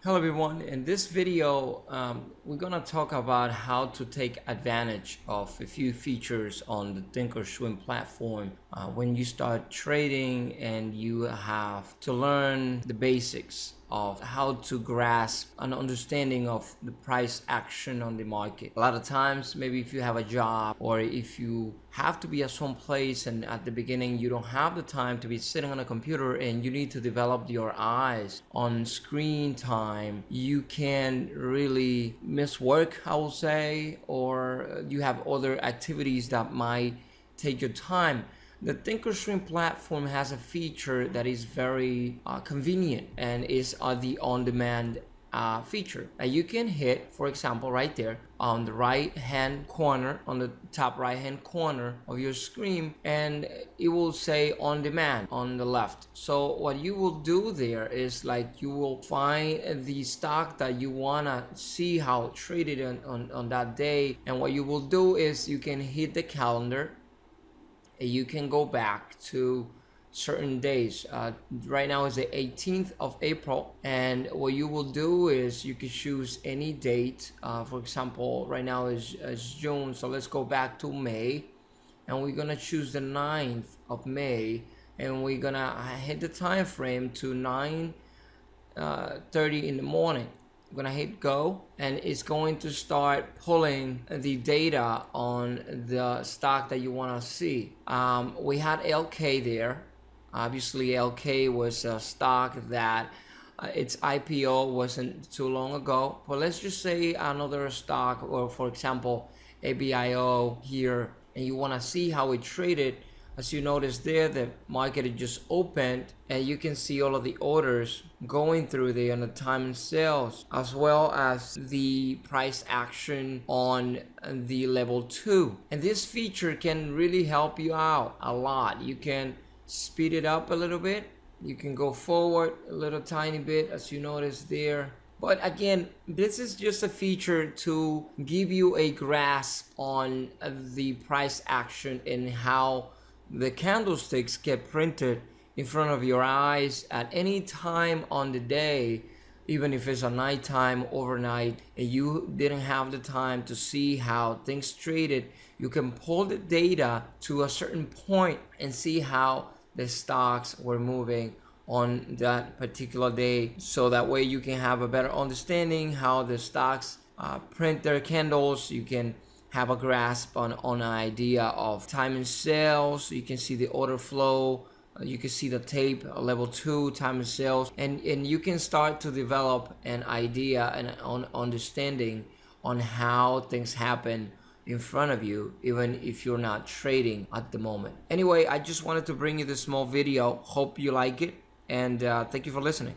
Hello everyone, in this video we're gonna talk about how to take advantage of a few features on the Thinkorswim platform when you start trading and you have to learn the basics of how to grasp an understanding of the price action on the market. A lot of times, maybe if you have a job or if you have to be at some place and at the beginning you don't have the time to be sitting on a computer and you need to develop your eyes on screen time, you can really miss work, I will say, or you have other activities that might take your time. The Thinkorswim platform has a feature that is very convenient and is the on-demand feature. You can hit, for example, right there on the right hand corner, on the top right hand corner of your screen, and it will say on demand on the left. So what you will do there is like you will find the stock that you wanna see how it traded on that day, and what you will do is you can hit the calendar. You can go back to certain days. Right now is the 18th of April, and what you will do is you can choose any date. For example, right now is June, so let's go back to May, and we're gonna choose the 9th of May, and we're gonna hit the time frame to 9:30 in the morning. I'm gonna hit go, and it's going to start pulling the data on the stock that you want to see. We had LK there. Obviously LK was a stock that its IPO wasn't too long ago, but let's just say another stock, or for example ABIO here, and you want to see how it traded. As you notice there, the market had just opened, and you can see all of the orders going through there on the time and sales, as well as the price action on the level 2. And this feature can really help you out a lot. You can speed it up a little bit. You can go forward a little tiny bit, as you notice there. But again, this is just a feature to give you a grasp on the price action and how the candlesticks get printed in front of your eyes at any time on the day, even if it's a nighttime, overnight, and you didn't have the time to see how things traded. You can pull the data to a certain point and see how the stocks were moving on that particular day, so that way you can have a better understanding how the stocks print their candles. You can have a grasp on an idea of time and sales. You can see the order flow. You can see the tape level 2 time and sales, and you can start to develop an idea and an understanding on how things happen in front of you, even if you're not trading at the moment. Anyway, I just wanted to bring you this small video. Hope you like it, and thank you for listening.